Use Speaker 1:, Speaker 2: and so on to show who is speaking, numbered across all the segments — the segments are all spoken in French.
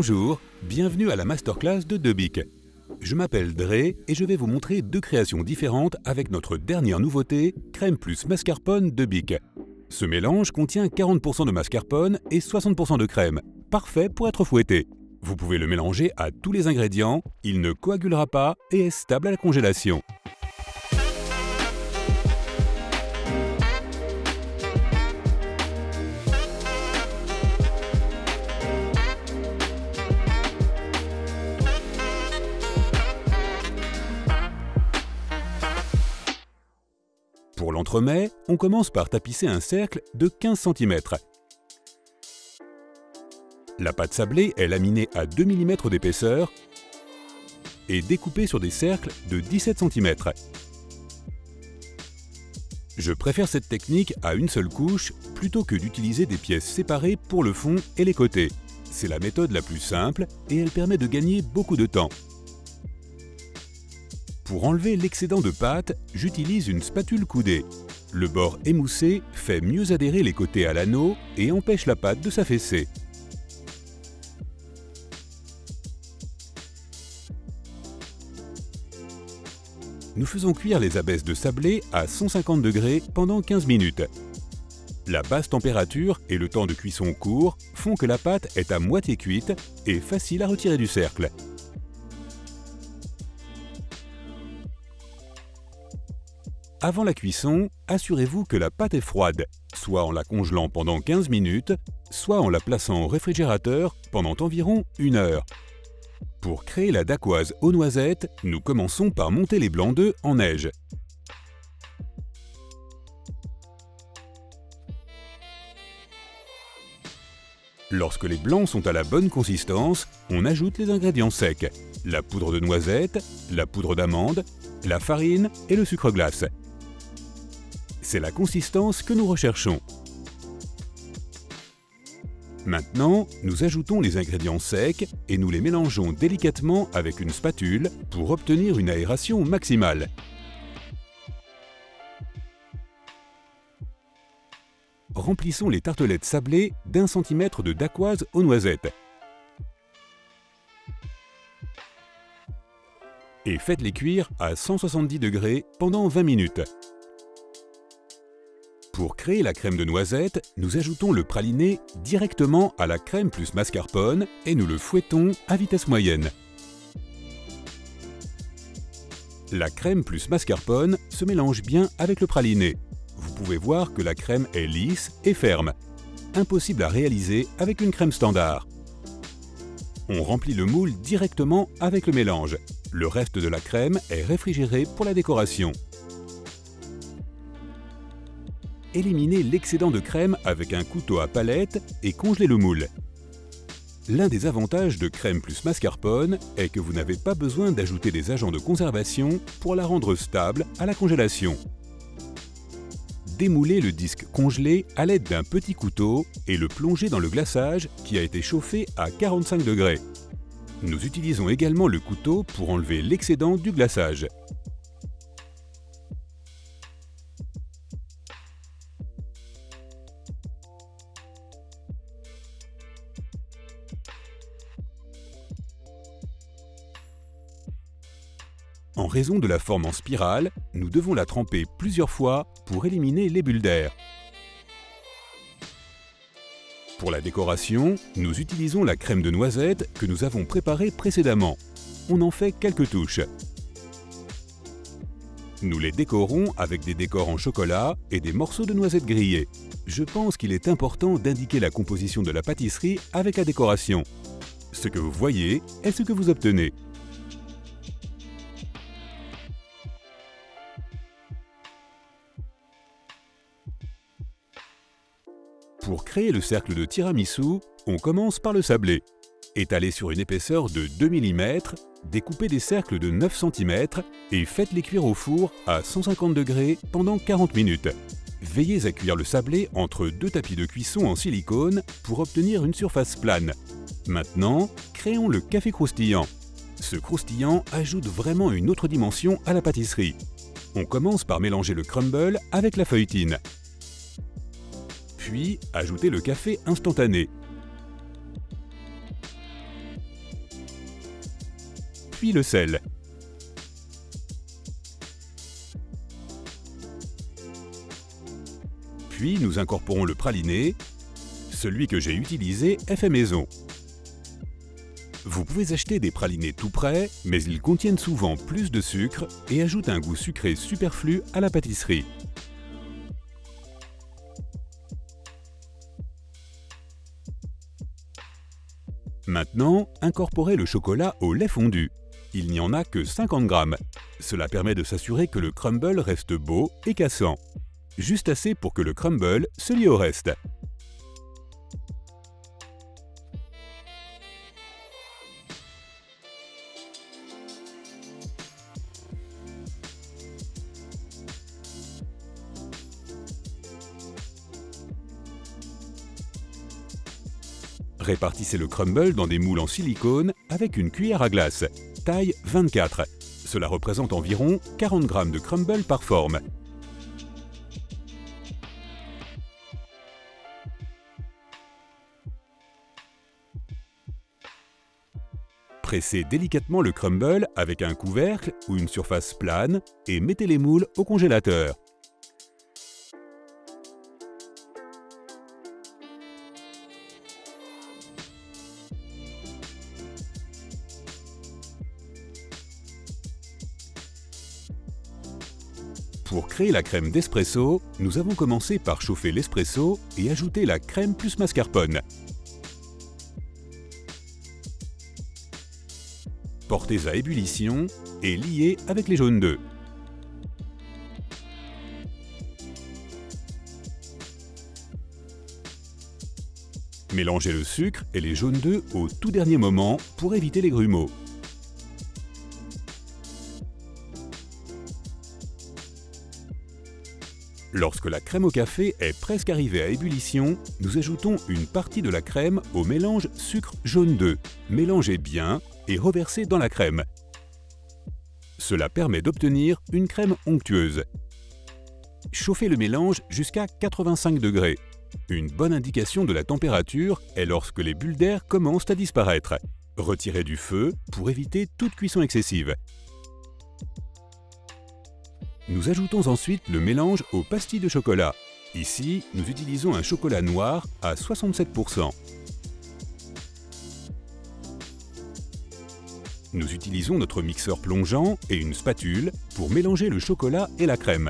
Speaker 1: Bonjour, bienvenue à la masterclass de Debic. Je m'appelle Dre et je vais vous montrer deux créations différentes avec notre dernière nouveauté, crème plus mascarpone Debic. Ce mélange contient 40% de mascarpone et 60% de crème, parfait pour être fouetté. Vous pouvez le mélanger à tous les ingrédients, il ne coagulera pas et est stable à la congélation. Pour l'entremets, on commence par tapisser un cercle de 15 cm. La pâte sablée est laminée à 2 mm d'épaisseur et découpée sur des cercles de 17 cm. Je préfère cette technique à une seule couche plutôt que d'utiliser des pièces séparées pour le fond et les côtés. C'est la méthode la plus simple et elle permet de gagner beaucoup de temps. Pour enlever l'excédent de pâte, j'utilise une spatule coudée. Le bord émoussé fait mieux adhérer les côtés à l'anneau et empêche la pâte de s'affaisser. Nous faisons cuire les abesses de sablé à 150 degrés pendant 15 minutes. La basse température et le temps de cuisson court font que la pâte est à moitié cuite et facile à retirer du cercle. Avant la cuisson, assurez-vous que la pâte est froide, soit en la congelant pendant 15 minutes, soit en la plaçant au réfrigérateur pendant environ 1 heure. Pour créer la dacquoise aux noisettes, nous commençons par monter les blancs d'œufs en neige. Lorsque les blancs sont à la bonne consistance, on ajoute les ingrédients secs, la poudre de noisette, la poudre d'amande, la farine et le sucre glace. C'est la consistance que nous recherchons. Maintenant, nous ajoutons les ingrédients secs et nous les mélangeons délicatement avec une spatule pour obtenir une aération maximale. Remplissons les tartelettes sablées d'1 cm de dacquoise aux noisettes. Et faites-les cuire à 170 degrés pendant 20 minutes. Pour créer la crème de noisette, nous ajoutons le praliné directement à la crème plus mascarpone et nous le fouettons à vitesse moyenne. La crème plus mascarpone se mélange bien avec le praliné. Vous pouvez voir que la crème est lisse et ferme. Impossible à réaliser avec une crème standard. On remplit le moule directement avec le mélange. Le reste de la crème est réfrigéré pour la décoration. Éliminez l'excédent de crème avec un couteau à palette et congelez le moule. L'un des avantages de crème plus mascarpone est que vous n'avez pas besoin d'ajouter des agents de conservation pour la rendre stable à la congélation. Démoulez le disque congelé à l'aide d'un petit couteau et le plongez dans le glaçage qui a été chauffé à 45 degrés. Nous utilisons également le couteau pour enlever l'excédent du glaçage. En raison de la forme en spirale, nous devons la tremper plusieurs fois pour éliminer les bulles d'air. Pour la décoration, nous utilisons la crème de noisette que nous avons préparée précédemment. On en fait quelques touches. Nous les décorons avec des décors en chocolat et des morceaux de noisettes grillées. Je pense qu'il est important d'indiquer la composition de la pâtisserie avec la décoration. Ce que vous voyez est ce que vous obtenez. Pour créer le cercle de tiramisu, on commence par le sablé. Étalez sur une épaisseur de 2 mm, découpez des cercles de 9 cm et faites-les cuire au four à 150 degrés pendant 40 minutes. Veillez à cuire le sablé entre 2 tapis de cuisson en silicone pour obtenir une surface plane. Maintenant, créons le café croustillant. Ce croustillant ajoute vraiment une autre dimension à la pâtisserie. On commence par mélanger le crumble avec la feuilletine. Puis, ajoutez le café instantané. puis le sel. Puis nous incorporons le praliné. Celui que j'ai utilisé est fait maison. Vous pouvez acheter des pralinés tout prêts, mais ils contiennent souvent plus de sucre et ajoutent un goût sucré superflu à la pâtisserie. Maintenant, incorporez le chocolat au lait fondu. Il n'y en a que 50 grammes. Cela permet de s'assurer que le crumble reste beau et cassant. Juste assez pour que le crumble se lie au reste. Répartissez le crumble dans des moules en silicone avec une cuillère à glace, taille 24. Cela représente environ 40 g de crumble par forme. Pressez délicatement le crumble avec un couvercle ou une surface plane et mettez les moules au congélateur. Pour créer la crème d'espresso, nous avons commencé par chauffer l'espresso et ajouter la crème plus mascarpone. Portez à ébullition et liez avec les jaunes d'œufs. Mélangez le sucre et les jaunes d'œufs au tout dernier moment pour éviter les grumeaux. Lorsque la crème au café est presque arrivée à ébullition, nous ajoutons une partie de la crème au mélange sucre jaune d'œuf. Mélangez bien et reversez dans la crème. Cela permet d'obtenir une crème onctueuse. Chauffez le mélange jusqu'à 85 degrés. Une bonne indication de la température est lorsque les bulles d'air commencent à disparaître. Retirez du feu pour éviter toute cuisson excessive. Nous ajoutons ensuite le mélange aux pastilles de chocolat. Ici, nous utilisons un chocolat noir à 67%. Nous utilisons notre mixeur plongeant et une spatule pour mélanger le chocolat et la crème.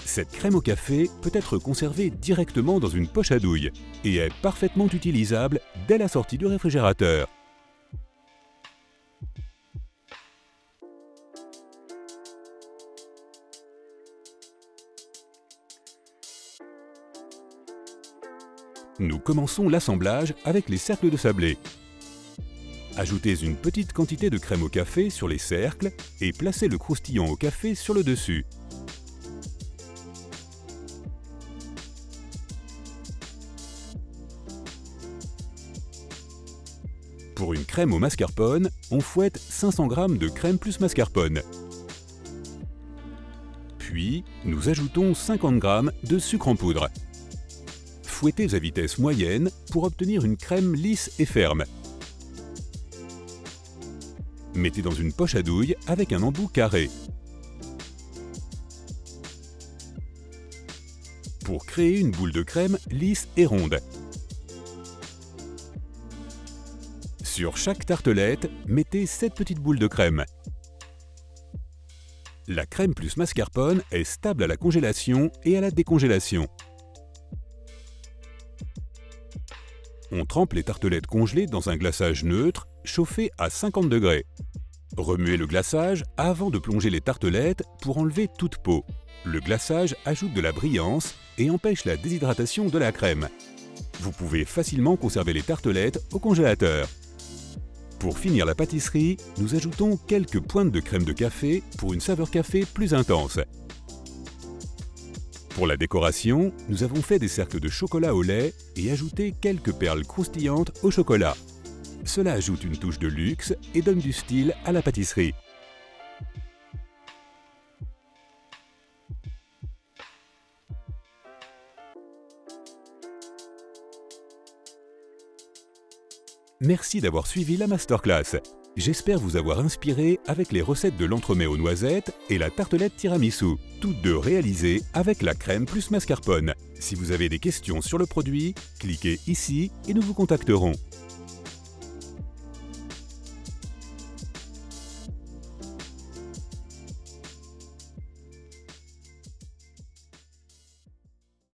Speaker 1: Cette crème au café peut être conservée directement dans une poche à douille et est parfaitement utilisable dès la sortie du réfrigérateur. Nous commençons l'assemblage avec les cercles de sablé. Ajoutez une petite quantité de crème au café sur les cercles et placez le croustillant au café sur le dessus. Pour une crème au mascarpone, on fouette 500 g de crème plus mascarpone. Puis, nous ajoutons 50 g de sucre en poudre. Fouettez à vitesse moyenne pour obtenir une crème lisse et ferme. Mettez dans une poche à douille avec un embout carré. Pour créer une boule de crème lisse et ronde. Sur chaque tartelette, mettez 7 petites boules de crème. La crème plus mascarpone est stable à la congélation et à la décongélation. On trempe les tartelettes congelées dans un glaçage neutre, chauffé à 50 degrés. Remuez le glaçage avant de plonger les tartelettes pour enlever toute peau. Le glaçage ajoute de la brillance et empêche la déshydratation de la crème. Vous pouvez facilement conserver les tartelettes au congélateur. Pour finir la pâtisserie, nous ajoutons quelques pointes de crème de café pour une saveur café plus intense. Pour la décoration, nous avons fait des cercles de chocolat au lait et ajouté quelques perles croustillantes au chocolat. Cela ajoute une touche de luxe et donne du style à la pâtisserie. Merci d'avoir suivi la masterclass. J'espère vous avoir inspiré avec les recettes de l'entremets aux noisettes et la tartelette tiramisu, toutes deux réalisées avec la crème plus mascarpone. Si vous avez des questions sur le produit, cliquez ici et nous vous contacterons.